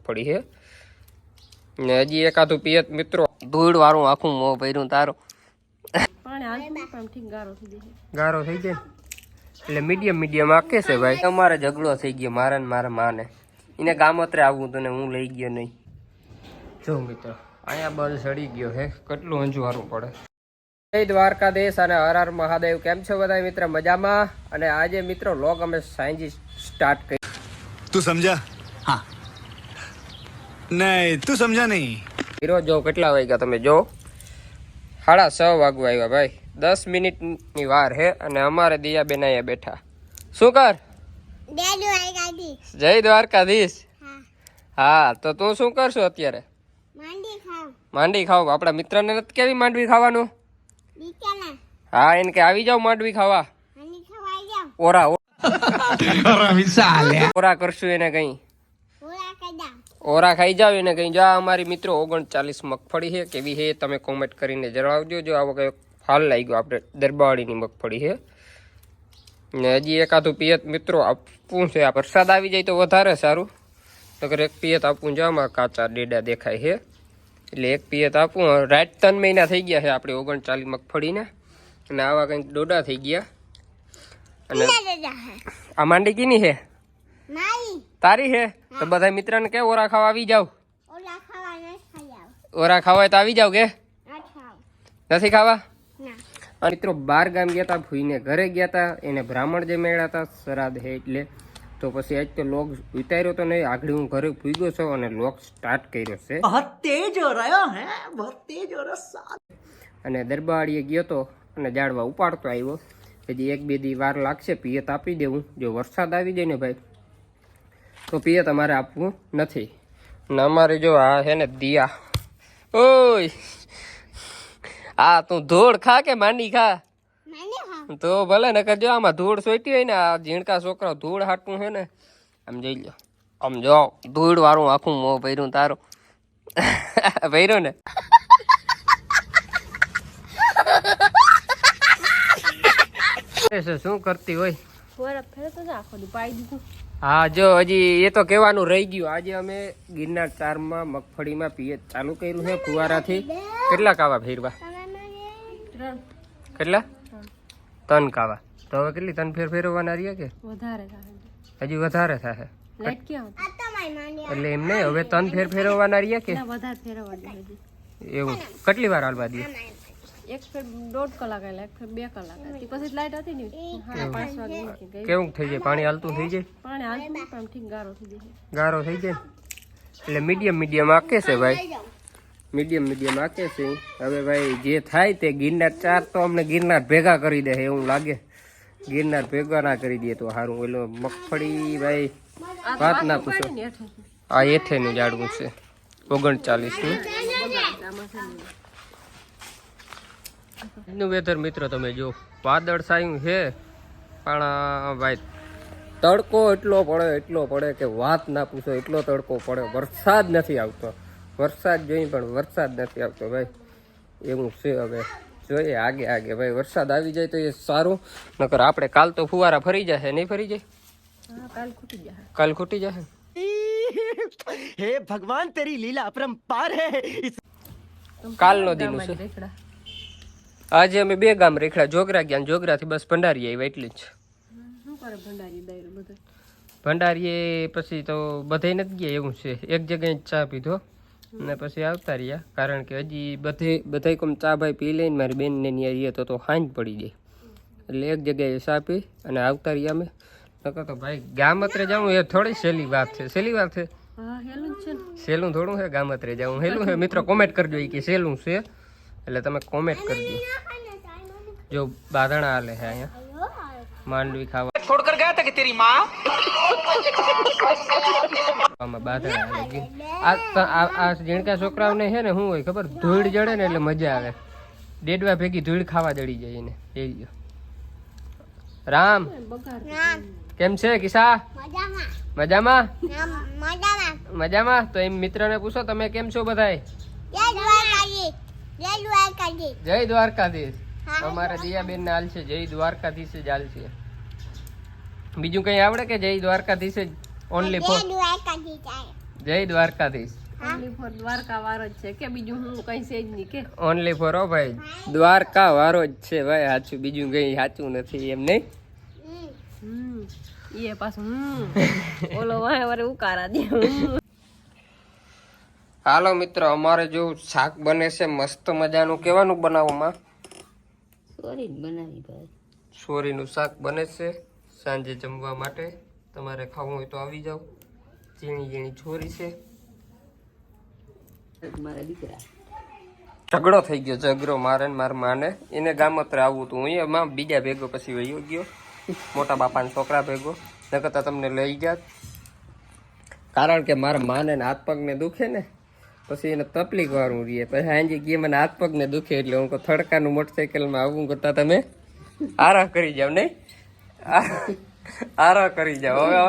મગફળી છે ને હજી એકાદું પિયત મિત્રો ધૂળ વાળું આખું મોં ભર્યું તારું ગારો થઈ જાય એટલે મીડિયમ આકે છે ભાઈ. અમારે ઝઘડો થઈ ગયો મારા ને મારા માને, એને ગામત્રે આવવું તો ને હું લઈ ગયો નહીં. જો મિત્રો અહીંયા બળ સડી ગયો હે, કેટલું અંજવારું પડે. જય દ્વારકાધીશ અને હર હર મહાદેવ. કેમ છો બધા મિત્ર? મજામાં. અને આજે મિત્રો લોગ અમે સાંજે સ્ટાર્ટ કરી. તું સમજા? હા નહીં તું સમજા નહીં. હીરો જો કેટલા વાગ્યા તમે જો, 6:30 વાગવા આવ્યા ભાઈ. 10 મિનિટની વાર હે અને અમારે દિયાબેન અહીંયા બેઠા. શું કર? જય દ્વારકાધીશ. હા તો તું શું કરશું અત્યારે? માંડવી ખાવ. આપડા મિત્રને નથી કેવી માંડવી ખાવાનું? હા એને કે આવી જાવ માંડવી ખાવા. ઓરા ઓરા કરશું એને કઈ, ઓરા ખાઈ જાવ એને કઈ. જા અમારી મિત્રો 39 મગફળી છે, કેવી છે તમે કોમેન્ટ કરીને જણાવજો. જો આવો કઈ ફાલ લાગ્યો આપણે દરબાવાડીની મગફળી છે ને હજી એકાદું પિયત મિત્રો આપવું છે. આ વરસાદ આવી જાય તો વધારે સારું, નકર એક પિયત આપવું. જામાં કાચા ડેડા દેખાય છે એટલે એક પિયત આપવું. રાત 3 મહિના થઈ ગયા છે આપણે 39 મગફળીને અને આવા કંઈક ડોડા થઈ ગયા. અને આ માંડી કીની છે? તારી છે તો બધા મિત્રને કે ઓરા ખાવા આવી જાવ. ઓરા ખાવા તો આવી જાવ કે નથી ખાવા? મિત્રો 12 ગામ ગયા હતા, ભૂઈને ઘરે ગયા હતા, એને બ્રાહ્મણ જે મેળ્યા હતા શ્રાદ્ધ હે એટલે. તો પછી આજ તો લોગ ઉતાર્યો તો નહીં, આગળ હું ઘરે પૂગ્યો છું અને લોગ સ્ટાર્ટ કર્યો છે. અને દરબારીએ ગયો તો અને જાડવા ઉપાડતો આવ્યો. હજી 1-2 દી વાર લાગશે પિયત આપી દેવું. જો વરસાદ આવી જાય ને ભાઈ તો પિયત અમારે આપવું નથી. ને અમારે જો આ છે ને દિયા, ઓય આ તું ધૂળ ખા કે માંડી ખા? તો ભલે ને કરજો. આમાં ધૂળ સોટી હોય ને, આ ઝીણકા છોકરા ધૂળ હાટવું છે ને. આમ જોઈ લો, આમ જો ધૂળ વાળું આખું મોં ભર્યું તારું ભર્યું ને. શું કરતી હોય? હા જો હજી એ તો કહેવાનું રહી ગયું. આજે અમે ગિરનાર 4 માં મગફળીમાં પિયત ચાલુ કર્યું છે ફુવારાથી. કેટલા કાવા ફેરવા? કેટલા? 3 કાવા. તો હવે કેટલી 3 ફેર ફેરવવાના રહ્યા કે હજી વધારે થાય? એટલે એમ નહીં, હવે 3 ફેર ફેરવવાના રહ્યા કે એવું? કેટલી વાર હાલવા દે? એક ફેર 1.5 કલાક આલે, એક ફેર 2 કલાક આલે. પછી લાઈટ હતી ને 5 વાગે ગઈ. કેવું થઈ જાય? પાણી હાલતું થઈ જાય? પાણી હાલતું પણ ઠીક ગારો થઈ જાય. ગારો થઈ જાય એટલે મીડિયમ આકે છે ભાઈ. મીડિયમ આકે છે. હવે ભાઈ જે થાય તે ગિરનાર 4 તો અમને ગિરનાર ભેગા કરી દે એવું લાગે. ગિરનાર ભેગા ના કરી દે તો સારું. ઓલો મગફળી ભાઈ વાત ના પૂછો. આ એઠેનું ઝાડવું છે 39નું. નું વેધર મિત્રો તમે જો, વાદળ છાયું છે પણ ભાઈ તડકો એટલો પડે કે વાત ના પૂછો. એટલો તડકો પડે, વરસાદ નથી આવતો. વરસાદ જોઈએ પણ વરસાદ નથી આવતો ભાઈ, એવું છે. હવે જોઈએ આગે ભાઈ વરસાદ આવી જાય તો એ સારું, નકર આપણે કાલ તો ફુવારા ફરી જશે. નહીં ફરી જાય? કાલ ખૂટી જશે. હે ભગવાન તેરી લીલા અપરંપાર હે. કાલનો દિન છે. આજે અમે 2 ગામ રેખડા, જોગરા ગયા, જોગરાથી બસ ભંડારી આવ્યા એટલી જ. ભંડારીએ પછી તો બધાય નથી ગયા એવું છે. એક જગ્યાએ ચા પીધો ને પછી આવતા રહ્યા, કારણ કે હજી બધાય કોમ ચા ભાઈ પી લઈને મારી બેનને ત્યાં રહીએ તો હાંજ પડી જાય એટલે એક જગ્યાએ ચા પી અને આવતા રહ્યા અમે. નકર તો ભાઈ ગામત્રે જાઉં એ થોડી સહેલી વાત છે. સહેલી વાત છે? સહેલું થોડું છે ગામત્રે જાઉં. હેલું છે મિત્રો? કોમેન્ટ કરજો કે સહેલું છે એટલે તમે કોમેન્ટ કરજો. જો બાંધણા હાલે છે અહીંયા માંડવી ખાવા. છોડકર ગયા હતા કે તેરી માં બાંધણા હાલે. આ ઝીણકા છોકરાઓને છે ને શું હોય ખબર? ધૂળ જડે ને એટલે મજા આવે. ડેડવા ભેગી ધૂળ ખાવા જડી જાય એને. એ રામ કેમ છે કિસા? મજામાં. તો એમ મિત્રને પૂછો તમે કેમ છો બધાય? જય દ્વારકાધીશ. અમારા દિયાબેન ને હાલ છે જય દ્વારકાધીશ જ હાલ છે. બીજું કઈ આવડે કે જય દ્વારકાધીશ જ ઓનલી ફોર? જય દ્વારકાધીશ. ઓનલી ફોર દ્વારકા વાળો જ છે કે બીજું હું કઈ છે જ નહીં કે ઓનલી ફોર ઓ ભાઈ દ્વારકા વાળો જ છે ભાઈ. સાચું બીજું કઈ સાચું નથી એમ નહીં. એ પાછું ઓલો વાય વારે ઉકારા દે. હાલો મિત્રો, અમારે જો શાક બને છે મસ્ત મજાનું. કેવાનું બનાવવામાં? સોરીનું શાક બને છે સાંજે જમવા માટે. તમારે ખાવું હોય તો આવી જાઓ. ઝીણી ઝીણી છોરી છે. ઝઘડો થઈ ગયો, ઝઘડો મારે ને મારા માને. એને ગામત્રે આવવું હતું, હું એમાં બીજા ભેગો પછી વયો ગયો, મોટા બાપાના છોકરા ભેગો. ન કરતા તમને લઈ જાત. કારણ કે મારા માને હાથ પગને દુખે ને, પછી એને તકલીફ વાળું રહીએ. પછી હાંજી ગયે મને હાથ પગને દુખે એટલે હું થડકાનું મોટરસાઇકલમાં આવું કરતા તમે આરા કરી જાવ. નહીં આરા કરી જાવ. હવે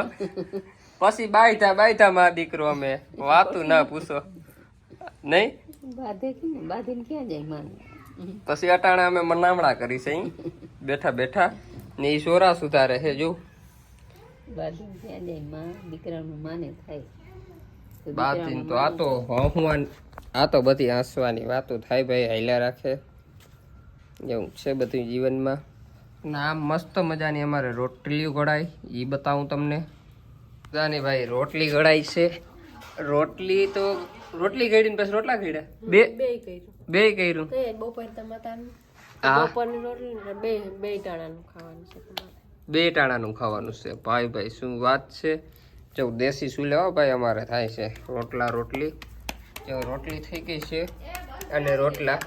પછી બાયથા માં દીકરો અમે વાતું ના પૂછો. નહીં પછી અટાણા અમે મનામણા કરી છે બેઠા બેઠા ને. ઈ સોરા સુધારે છે જો. બાદીન તો આ તો બધી હસવાની વાતો થાય ભાઈ, હાલ્યા રાખે એવું છે બધું જીવનમાં. ના મસ્ત મજાની અમારે રોટલી ઘડાય એ બતાવું તમને. મજાની ભાઈ રોટલી ઘડાય છે. રોટલી તો રોટલી ઘડીને પછી રોટલા ઘડ્યા બે કર્યું. બપોર તમારે હા, બપોરની રોટલી ને બે ટાણાનું ખાવાનું છે તમારે. 2 ટાણાનું ખાવાનું છે ભાઈ. શું વાત છે. જો દેશી ચૂલે હો ભાઈ અમારે થાય છે રોટલી. જો રોટલી થઈ ગઈ છે અને રોટલા.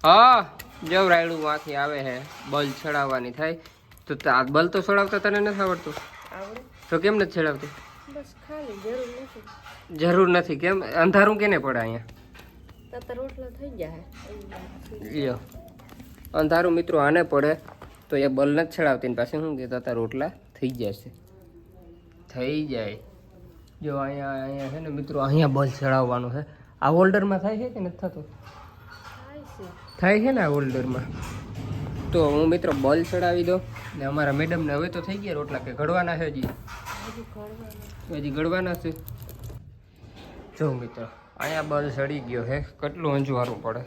હા જો રાયડું માંથી આવે છે. બલ ચડાવવાની થાય તો આ બલ તો ચડાવતા તને નથી આવડતું? આવડે તો કેમ નથી ચડાવતું? બસ ખાલી જરૂર નથી. જરૂર નથી. કેમ? અંધારું કેને પડે અહીંયા? તાતા રોટલા થઈ જાય. લ્યો અંધારું મિત્રો આને પડે તો એ બલ નથી ચડાવતી ને પાછી શું કે તાતા રોટલા થઈ જશે. થઈ જાય. જો અહીંયા છે ને મિત્રો, અહીંયા બલ ચડાવવાનું છે. આ હોલ્ડરમાં થાય છે કે નથી થતું? થાય છે ને આ હોલ્ડરમાં. તો હું મિત્રો બલ ચડાવી દો ને અમારા મેડમને હવે તો થઈ ગયા રોટલા. કે ઘડવાના છે હજી ઘડવાના છે. જો મિત્રો અહીંયા બલ ચડી ગયો છે. કેટલું અંજવારું પડે.